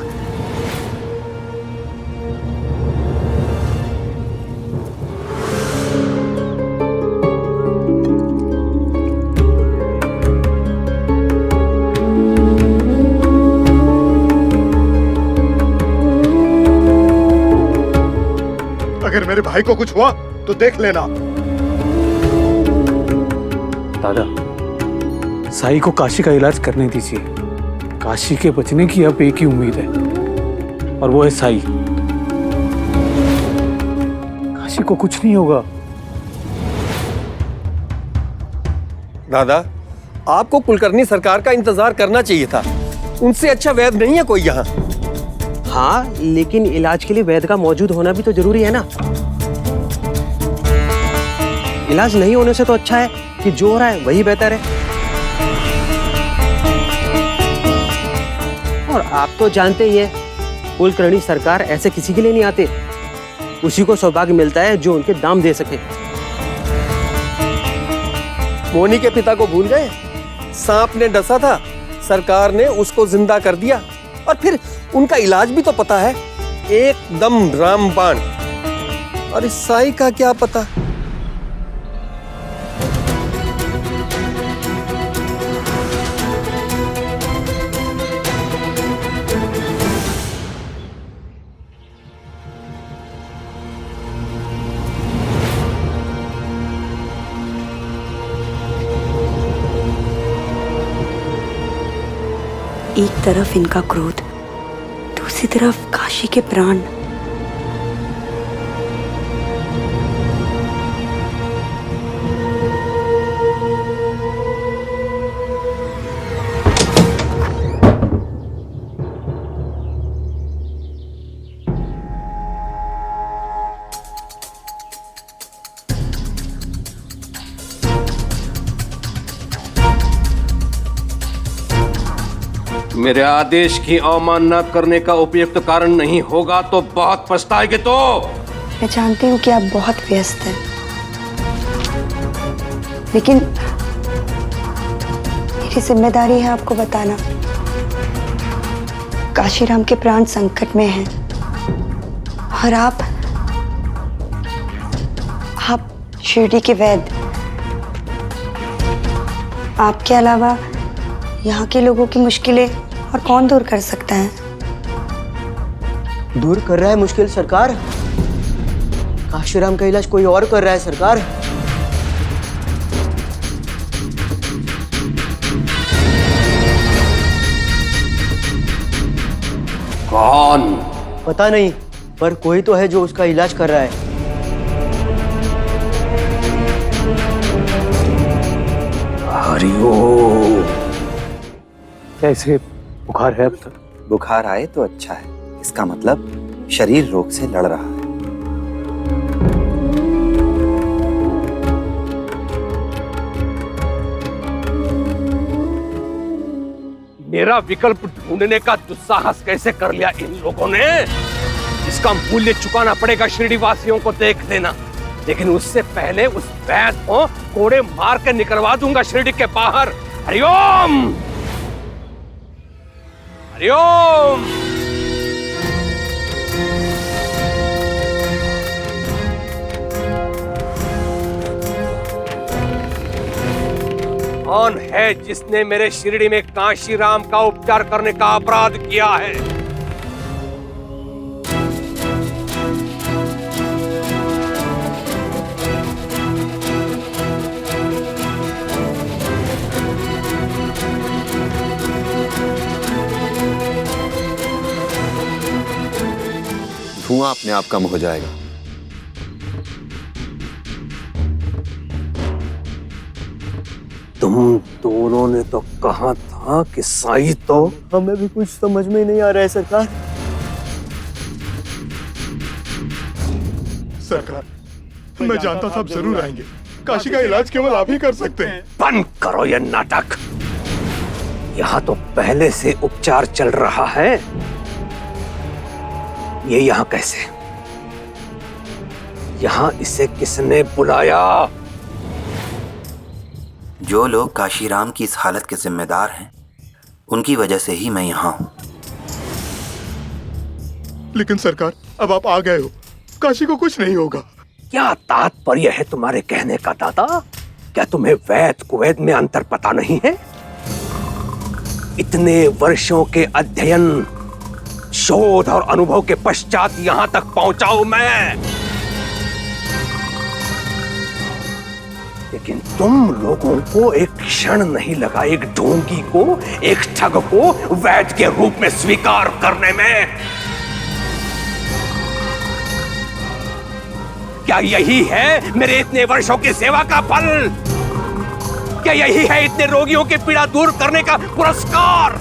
अगर मेरे भाई को कुछ हुआ तो देख लेना। दादा, साई को काशी का इलाज करने दीजिए। काशी के बचने की अब एक ही उम्मीद है और वो है साई। काशी को कुछ नहीं होगा। दादा, आपको कुलकर्णी सरकार का इंतजार करना चाहिए था। उनसे अच्छा वैद्य नहीं है कोई यहाँ। हाँ, लेकिन इलाज के लिए वैद्य का मौजूद होना भी तो जरूरी है ना। इलाज नहीं होने से तो अच्छा है कि जो हो रहा है वही बेहतर है। और आप तो जानते ही हैं, कुलकर्णी सरकार ऐसे किसी के लिए नहीं आते। उसी को सौभाग्य मिलता है जो उनके दाम दे सके। मोनी के पिता को भूल गए? सांप ने डसा था, सरकार ने उसको जिंदा कर दिया और फिर उनका इलाज भी तो पता है, एकदम रामबाण। और इस साई का क्या पता? एक तरफ इनका क्रोध, दूसरी तरफ काशी के प्राण। मेरे आदेश की अवमानना करने का उपयुक्त कारण नहीं होगा तो बहुत पछताएंगे। तो मैं जानती हूँ कि आप बहुत व्यस्त हैं, लेकिन मेरी जिम्मेदारी है आपको बताना। काशीराम के प्राण संकट में हैं और आप शिरडी के वैद्य, आपके अलावा यहाँ के लोगों की मुश्किलें और कौन दूर कर सकता है? दूर कर रहा है मुश्किल सरकार। काशीराम का इलाज कोई और कर रहा है सरकार। कौन? पता नहीं, पर कोई तो है जो उसका इलाज कर रहा है। हरिओम। कैसे बुखार है अब तक? बुखार आए तो अच्छा है, इसका मतलब शरीर रोग से लड़ रहा है। मेरा विकल्प ढूंढने का दुस्साहस कैसे कर लिया इन लोगों ने। इसका मूल्य चुकाना पड़ेगा शिरडी वासियों को, देख लेना। लेकिन उससे पहले उस वैद को कोड़े मार के निकलवा दूंगा शिरडी के बाहर। हरिओम हरिओम। कौन है जिसने मेरे शिरडी में काशीराम का उपचार करने का अपराध किया है? धुआं अपने आप कम हो जाएगा। तुम दोनों ने तो कहा था कि साई तो। हमें भी कुछ समझ में नहीं आ रहा है सरकार। सरकार मैं जानता था आप जरूर आएंगे। काशी का इलाज केवल आप ही कर सकते हैं। बंद करो ये नाटक। यहाँ तो पहले से उपचार चल रहा है। ये यहाँ कैसे? यहाँ इसे किसने बुलाया? जो लोग काशीराम की इस हालत के जिम्मेदार हैं, उनकी वजह से ही मैं यहाँ हूँ। लेकिन सरकार अब आप आ गए हो, काशी को कुछ नहीं होगा। क्या तात्पर्य है तुम्हारे कहने का दादा? क्या तुम्हें वैद कुवैद में अंतर पता नहीं है? इतने वर्षों के अध्ययन, शोध और अनुभव के पश्चात यहाँ तक पहुंचा हूं मैं। लेकिन तुम लोगों को एक क्षण नहीं लगा एक ढोंगी को, एक ठग को वैद के रूप में स्वीकार करने में। क्या यही है मेरे इतने वर्षों की सेवा का फल? क्या यही है इतने रोगियों की पीड़ा दूर करने का पुरस्कार?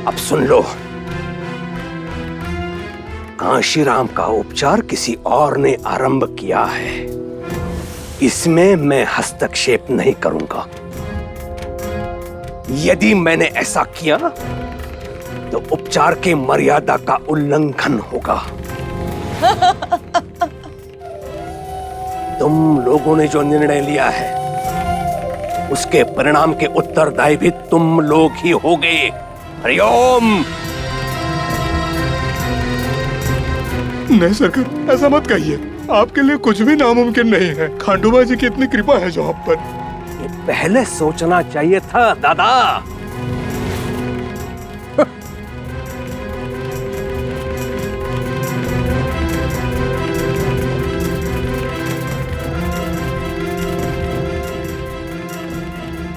अब सुन लो, काशीराम का उपचार किसी और ने आरंभ किया है। इसमें मैं हस्तक्षेप नहीं करूंगा। यदि मैंने ऐसा किया तो उपचार की मर्यादा का उल्लंघन होगा। तुम लोगों ने जो निर्णय लिया है उसके परिणाम के उत्तरदायी भी तुम लोग ही होगे। हरिओम। नहीं सरकार ऐसा मत कहिए। आपके लिए कुछ भी नामुमकिन नहीं है। खांडूबा जी की इतनी कृपा है जो आप पर। ये पहले सोचना चाहिए था दादा।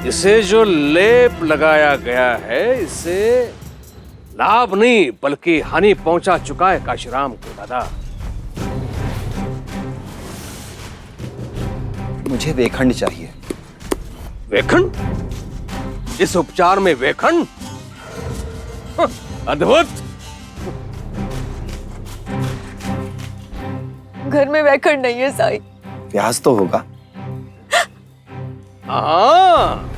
इसे जो लेप लगाया गया है, इससे लाभ नहीं बल्कि हानि पहुंचा चुका है काशीराम को दादा। मुझे वेखंड चाहिए। वेखंड? इस उपचार में वेखंड? अद्भुत। घर में वेखंड नहीं है साईं। प्याज तो होगा। हाँ,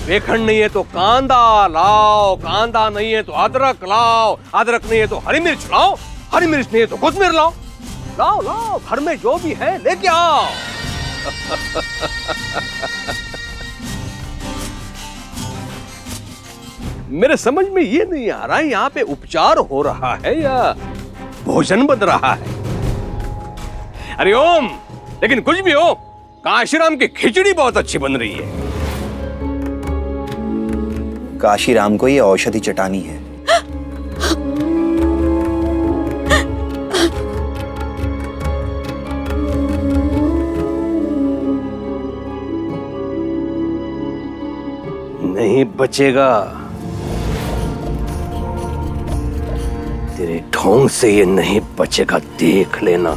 वेखंड नहीं है तो कांदा लाओ, कांदा नहीं है तो अदरक लाओ, अदरक नहीं है तो हरी मिर्च लाओ, हरी मिर्च नहीं है तो कोथिमीर लाओ। लाओ लाओ, घर में जो भी है लेके आओ। मेरे समझ में ये नहीं आ रहा है यहाँ पे उपचार हो रहा है या भोजन बन रहा है। हरिओम। लेकिन कुछ भी हो, काशीराम की खिचड़ी बहुत अच्छी बन रही है। काशीराम को ये औषधि चटानी है। नहीं बचेगा। तेरे ढोंग से ये नहीं बचेगा, देख लेना।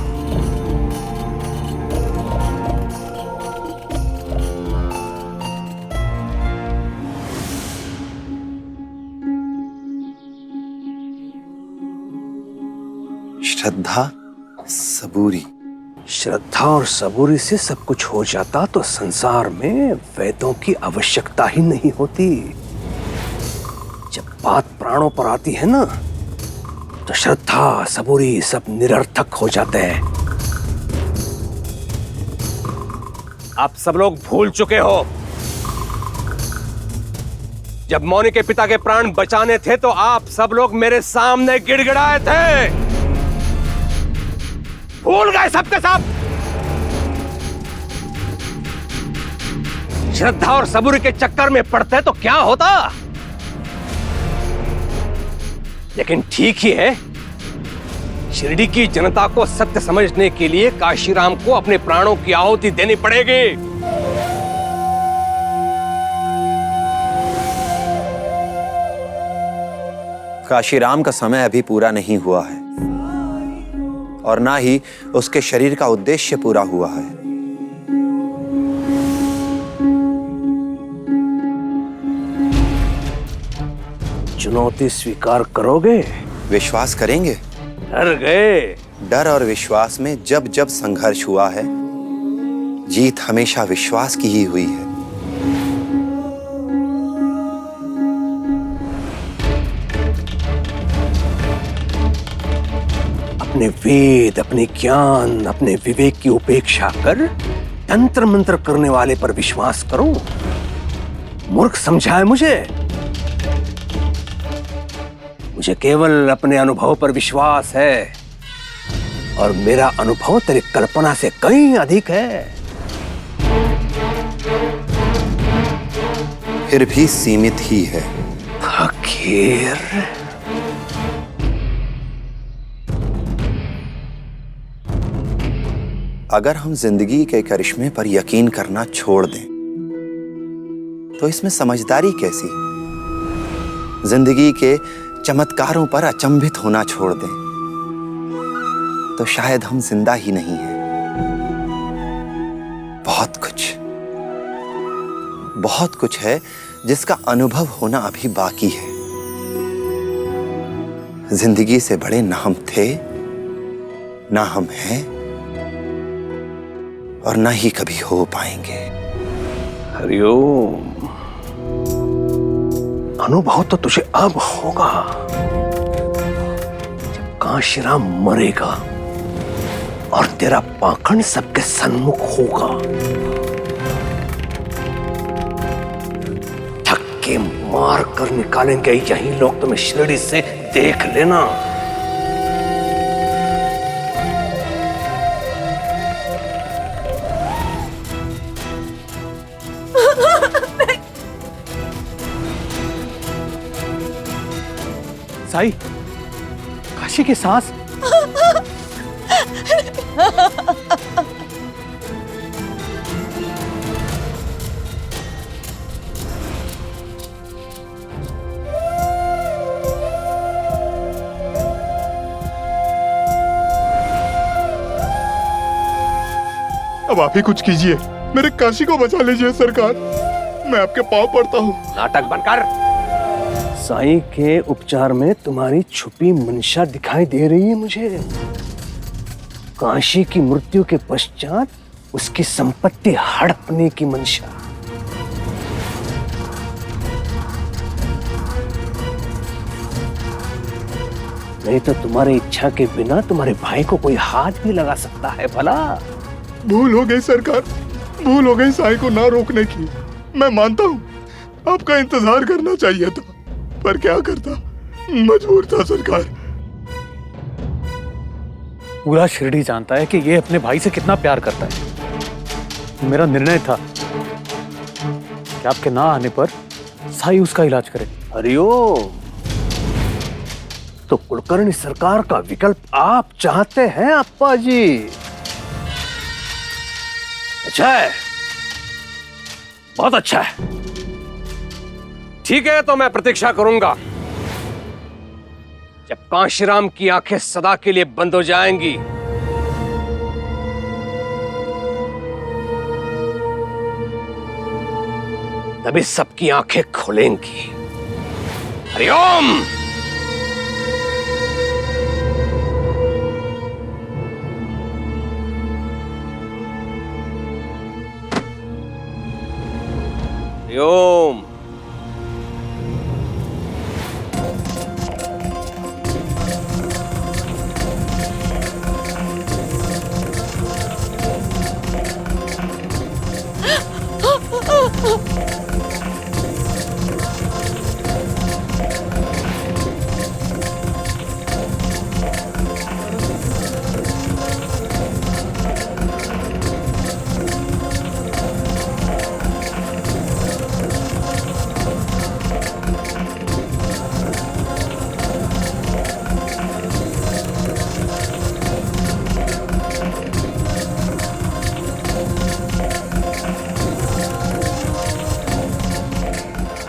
श्रद्धा, सबूरी, श्रद्धा और सबूरी से सब कुछ हो जाता तो संसार में वेदों की आवश्यकता ही नहीं होती। जब बात प्राणों पर आती है ना, तो श्रद्धा सबूरी सब निरर्थक हो जाते हैं। आप सब लोग भूल चुके हो, जब मौनी के पिता के प्राण बचाने थे तो आप सब लोग मेरे सामने गिड़गिड़ाए थे। भूल गए सबके सब। श्रद्धा और सबूरी के चक्कर में पड़ते तो क्या होता। लेकिन ठीक ही है, शिरडी की जनता को सत्य समझने के लिए काशीराम को अपने प्राणों की आहुति देनी पड़ेगी। काशीराम का समय अभी पूरा नहीं हुआ है और ना ही उसके शरीर का उद्देश्य पूरा हुआ है। चुनौती स्वीकार करोगे? विश्वास करेंगे? डर गए? डर और विश्वास में जब जब संघर्ष हुआ है, जीत हमेशा विश्वास की ही हुई है। अपने वेद, अपने ज्ञान, अपने विवेक की उपेक्षा कर तंत्र मंत्र करने वाले पर विश्वास करो। मूर्ख समझा है मुझे केवल अपने अनुभव पर विश्वास है, और मेरा अनुभव तेरी कल्पना से कहीं अधिक है। फिर भी सीमित ही है। फकीर, अगर हम जिंदगी के करिश्मे पर यकीन करना छोड़ दें तो इसमें समझदारी कैसी? जिंदगी के चमत्कारों पर अचंभित होना छोड़ दें तो शायद हम जिंदा ही नहीं हैं। बहुत कुछ है जिसका अनुभव होना अभी बाकी है। जिंदगी से बड़े ना हम थे, ना हम हैं, और ना ही कभी हो पाएंगे। हरिओम। अनुभव तो तुझे अब होगा जब काशीराम मरेगा और तेरा पाखंड सबके सन्मुख होगा। धक्के मार कर निकालेंगे यही लोग तुम्हें शिरडी से, देख लेना। साई, काशी की सांस। अब आप ही कुछ कीजिए, मेरे काशी को बचा लीजिए सरकार, मैं आपके पांव पड़ता हूँ। नाटक बनकर। साईं के उपचार में तुम्हारी छुपी मंशा दिखाई दे रही है मुझे। काशी की मृत्यु के पश्चात उसकी संपत्ति हड़पने की मंशा। नहीं तो तुम्हारी इच्छा के बिना तुम्हारे भाई को कोई हाथ भी लगा सकता है भला। भूल हो गई सरकार, भूल हो गई साईं को ना रोकने की। मैं मानता हूँ आपका इंतजार करना चाहिए था, पर क्या करता, मजबूर था सरकार। पूरा शिरडी जानता है कि ये अपने भाई से कितना प्यार करता है। मेरा निर्णय था कि आपके ना आने पर साई उसका इलाज करे। हरिओम। तो कुलकर्णी सरकार का विकल्प आप चाहते हैं अप्पा जी? अच्छा है, बहुत अच्छा है। ठीक है, तो मैं प्रतीक्षा करूंगा। जब काशीराम की आंखें सदा के लिए बंद हो जाएंगी, तभी सबकी आंखें खुलेंगी। हरिओम। हरिओम।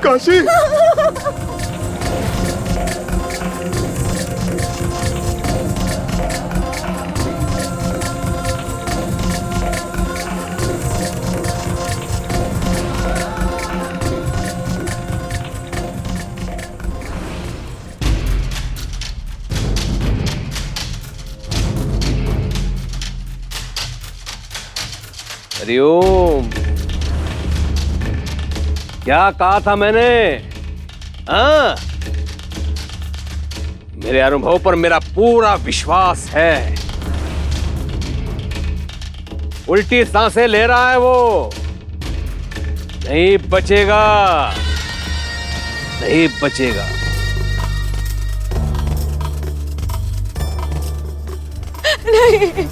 काशी हरिओम। क्या कहा था मैंने? हाँ, मेरे अनुभव पर मेरा पूरा विश्वास है। उल्टी सांसें ले रहा है वो, नहीं बचेगा, नहीं बचेगा। नहीं।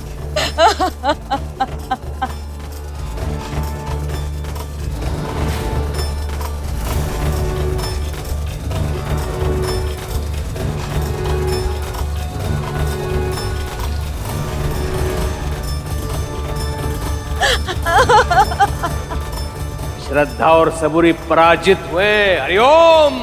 श्रद्धा और सबूरी पराजित हुए। हरिओम।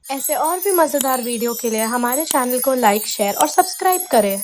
ऐसे और भी मज़ेदार वीडियो के लिए हमारे चैनल को लाइक, शेयर और सब्सक्राइब करें।